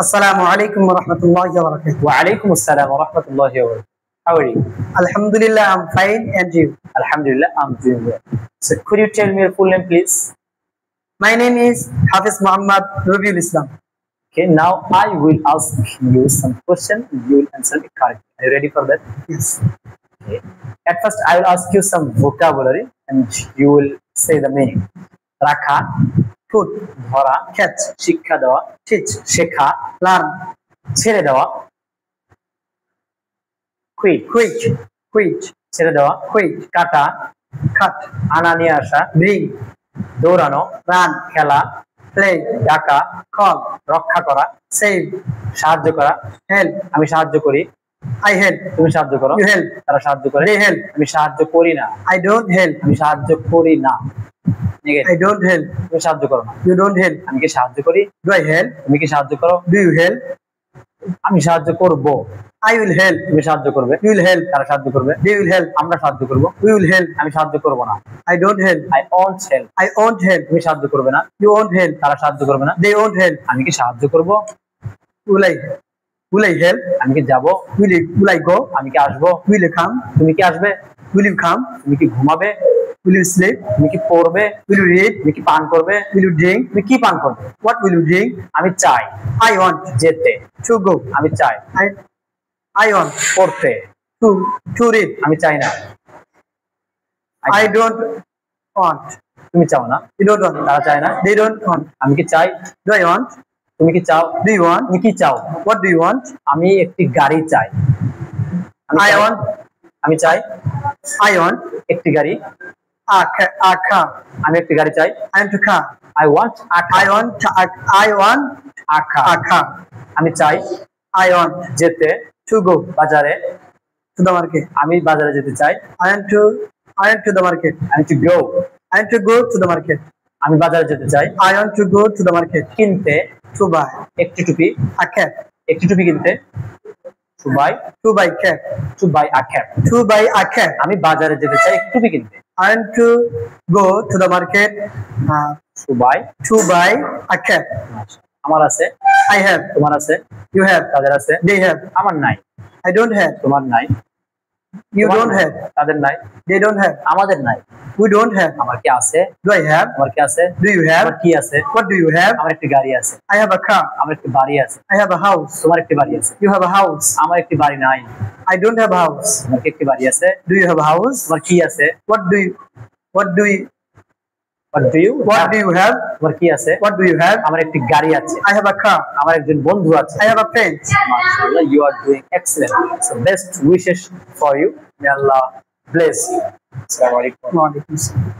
Assalamu alaikum wa rahmatullahi wa barakatuh. Wa alaikum assalam wa rahmatullahi wa barakatuh. How are you? Alhamdulillah, I'm fine, and you? Alhamdulillah, I'm doing well. So could you tell me your full name, please? My name is Hafiz Muhammad Rabiul Islam. Okay, now I will ask you some question. You will answer it correctly. Are you ready for that? Yes. Okay. At first, I will ask you some vocabulary, and you will say the meaning. Rakha, Put, dhara, catch, শিক্ষা দেওয়া, teach, শেখা, learn, ছেড়ে দেওয়া, quit, quit, ছেড়ে দেওয়া, quit, কাটা, cut, আনা নিয়ে আসা, bring, দৌড়ানো, run, খেলা, play, ডাকা, call, রক্ষা করা, save, সাহায্য করা, help, আমি সাহায্য করি, I help, তুমি সাহায্য করো, you help, তারা সাহায্য করে, they help, আমি সাহায্য করি না, I don't help, আমি সাহায্য করি না, I don't help, তুমি সাহায্য করো না, you don't help, আমি কি সাহায্য করি, do I help, তুমি কি সাহায্য করো, do you help, আমি সাহায্য করব, I will help, তুমি সাহায্য করবে, you will help, তারা সাহায্য করবে, they will help, আমরা সাহায্য করব, we will help, আমি সাহায্য করব না, I don't help, I won't help, I won't help, তুমি সাহায্য করবে না, you won't help, তারা সাহায্য করবে না, they won't help, আমি কি সাহায্য করব, will I help, আমি কি যাব, will I go, আমি কি আসবো, will you come, তুমি কি আসবে, will you come, তুমি কি ঘুমাবে, will you sleep, তুমি কি পড়বে, will you read, তুমি কি পান করবে, will you drink, তুমি কি পান করবে, what will you drink, আমি চাই I want যেতে, to go, আমি চাই I want পড়তে, to read, আমি চাই না, I don't want, তুমি চাও না, you don't want, তারা চায় না, they don't want, আমি কি চাই, do I want, তুমি কি চাও, do you want, তুমি কি চাও, what do you want, আমি একটি গাড়ি চাই, I want, আমি চাই I want একটি গাড়ি, a car, আমি একটি গাড়ি চাই, I want a car, I want a car, I want a car, a car, আমি চাই I want যেতে to go বাজারে, to the market, আমি বাজারে যেতে চাই, I want to the market, I want to go, I want to go to the market, আমি বাজারে যেতে চাই, I want to go to the market, কিনতে to buy একটি টুপি, a cap, একটি টুপি কিনতে, to buy cap, a cap, to buy a cap, আমি বাজারে যেতে চাই একটি টুপি কিনতে, I want to go to the market to buy, to buy a cap, আমার আছে, I have, তোমার আছে, you have, তাদের আছে, they have, আমার নাই, I don't have, তোমার নাই, you তোমার don't নাই, have, তাদের নাই, they don't have, আমাদের নাই, we don't have, আমার কি আছে, do I have, আমার কি আছে, do you have, আমার কি আছে, what do you have, আমার একটি গাড়ি আছে, I have a car, আমার একটি বাড়ি আছে, I have a house, তোমার একটি বাড়ি আছে, you have a house, আমার একটি বাড়ি নাই, I don't have a house, তোমার কি একটি বাড়ি আছে, do you have a house, তোমার কি আছে, what do you what do you have, তোমার কি আছে, what do you have, আমার একটি গাড়ি আছে, I have a car, আমার একজন বন্ধু আছে, I have a friend, মাশাআল্লাহ, you are doing excellent, so best wishes for you, may Allah bless you. Assalamu alaikum. Wa alaikum salam.